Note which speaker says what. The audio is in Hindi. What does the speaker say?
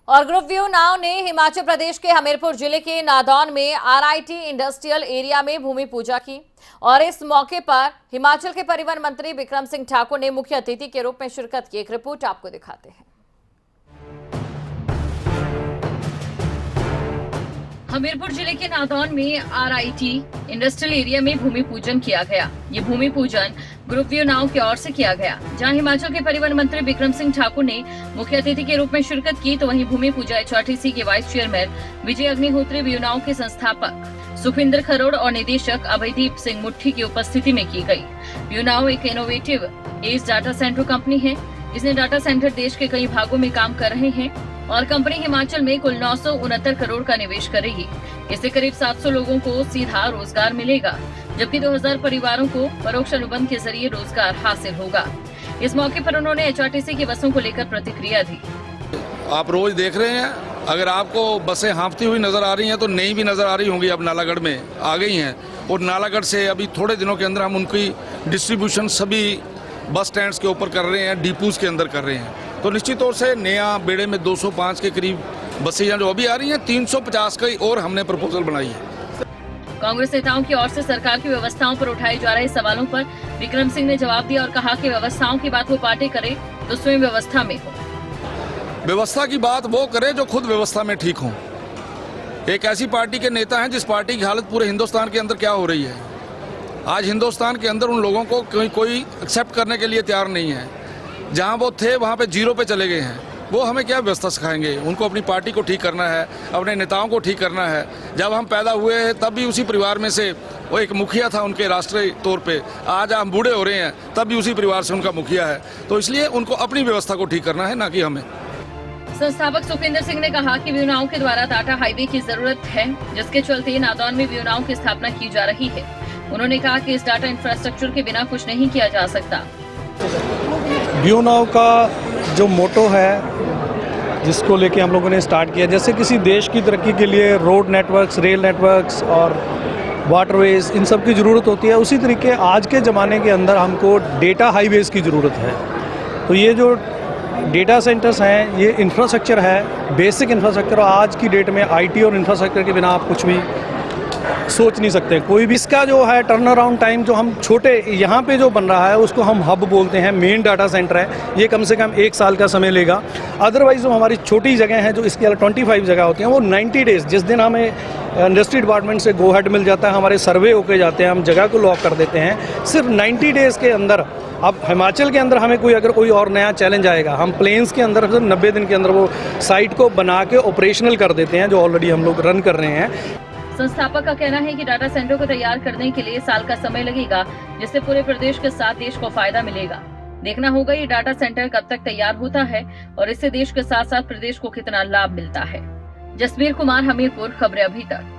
Speaker 1: और ग्रुप व्यू नाउ ने हिमाचल प्रदेश के हमीरपुर जिले के नादौन में आरआईटी इंडस्ट्रियल एरिया में भूमि पूजा की और इस मौके पर हिमाचल के परिवहन मंत्री बिक्रम सिंह ठाकुर ने मुख्य अतिथि के रूप में शिरकत की। एक रिपोर्ट आपको दिखाते हैं। हमीरपुर जिले के नादौन में आरआईटी इंडस्ट्रियल एरिया में भूमि पूजन किया गया। ये भूमि पूजन ग्रुप व्यू नाउ की ओर से किया गया, जहां हिमाचल के परिवहन मंत्री बिक्रम सिंह ठाकुर ने मुख्य अतिथि के रूप में शिरकत की, तो वहीं भूमि पूजा एचआरटीसी के vice chairman Vijay Agnihotri, view now के संस्थापक सुखविंदर खरोड़ और निदेशक अभयदीप सिंह मुट्ठी की उपस्थिति में की गई। व्यू नाउ एक innovative edge data center company है। इसने डाटा सेंटर देश के कई भागों में काम कर रहे हैं और कंपनी हिमाचल में कुल 969 करोड़ का निवेश करेगी। इससे करीब 700 लोगों को सीधा रोजगार मिलेगा, जबकि 2000 परिवारों को परोक्ष अनुबंध के जरिए रोजगार हासिल होगा। इस मौके पर उन्होंने एचआरटीसी की बसों को लेकर प्रतिक्रिया दी।
Speaker 2: आप रोज देख रहे हैं, अगर आपको बसें हाँफती हुई नजर आ रही हैं तो नई भी नजर आ रही होंगी, अब नालागढ़ में आ गई हैं और नालागढ़ से अभी थोड़े दिनों के अंदर हम उनकी डिस्ट्रीब्यूशन सभी बस स्टैंड्स के ऊपर कर रहे हैं, डिपोज के अंदर कर रहे हैं। तो निश्चित तौर से नया बेड़े में 205 के करीब बसें जो अभी आ रही हैं, 350 की और हमने प्रपोजल बनाई है।
Speaker 1: कांग्रेस नेताओं की ओर से सरकार की व्यवस्थाओं पर उठाए जा रहे सवालों पर बिक्रम सिंह ने जवाब दिया और कहा कि व्यवस्थाओं की बात वो पार्टी करे तो स्वयं व्यवस्था में हो।
Speaker 2: व्यवस्था की बात वो करे जो खुद व्यवस्था में ठीक हो। एक ऐसी पार्टी के नेता हैं जिस पार्टी की हालत पूरे हिंदुस्तान के अंदर क्या हो रही है। आज हिंदुस्तान के अंदर उन लोगों को कोई एक्सेप्ट करने के लिए तैयार नहीं है। जहां वो थे वहां पे जीरो पे चले गए हैं। वो हमें क्या व्यवस्था सिखाएंगे? उनको अपनी पार्टी को ठीक करना है, अपने नेताओं को ठीक करना है। जब हम पैदा हुए हैं तब भी उसी परिवार में से वो एक मुखिया था उनके राष्ट्रीय तौर पे। आज हम बूढ़े हो रहे हैं तब भी उसी परिवार से उनका मुखिया है। तो इसलिए उनको अपनी व्यवस्था को ठीक करना है, ना कि हमें।
Speaker 1: संस्थापक सुखविंदर सिंह ने कहा कि व्यू नाउ के द्वारा टाटा हाईवे की जरूरत है, जिसके चलते नादौन में व्यू नाउ की स्थापना की जा रही है। उन्होंने कहा कि इस डाटा इंफ्रास्ट्रक्चर के बिना कुछ नहीं किया जा सकता।
Speaker 3: व्यू नाउ का जो मोटो है, जिसको लेके हम लोगों ने स्टार्ट किया, जैसे किसी देश की तरक्की के लिए रोड नेटवर्क्स, रेल नेटवर्क्स और वाटरवेज, इन सब की ज़रूरत होती है, उसी तरीके आज के ज़माने के अंदर हमको डेटा हाईवेज़ की ज़रूरत है। तो ये जो डेटा सेंटर्स हैं, ये इंफ्रास्ट्रक्चर है, बेसिक इंफ्रास्ट्रक्चर। आज की डेट में आईटी और इंफ्रास्ट्रक्चर के बिना आप कुछ भी सोच नहीं सकते। कोई भी इसका जो है टर्न अराउंड टाइम, जो हम छोटे यहाँ पे जो बन रहा है उसको हम हब बोलते हैं, मेन डाटा सेंटर है, ये कम से कम 1 साल का समय लेगा। अदरवाइज जो हमारी छोटी जगह हैं, जो इसके अलावा 25 जगह होती हैं, वो 90 डेज, जिस दिन हमें इंडस्ट्री डिपार्टमेंट से गो हेड मिल जाता है, हमारे सर्वे होके जाते हैं, हम जगह को लॉक कर देते हैं, सिर्फ 90 डेज़ के अंदर। अब हिमाचल के अंदर हमें अगर कोई और नया चैलेंज आएगा, हम प्लेन्स के अंदर 90 दिन के अंदर वो साइट को बना के ऑपरेशनल कर देते हैं, जो ऑलरेडी हम लोग रन कर रहे हैं।
Speaker 1: संस्थापक का कहना है कि डाटा सेंटर को तैयार करने के लिए साल का समय लगेगा, जिससे पूरे प्रदेश के साथ देश को फायदा मिलेगा। देखना होगा ये डाटा सेंटर कब तक तैयार होता है और इससे देश के साथ साथ प्रदेश को कितना लाभ मिलता है। जसबीर कुमार, हमीरपुर, खबरें अभी तक।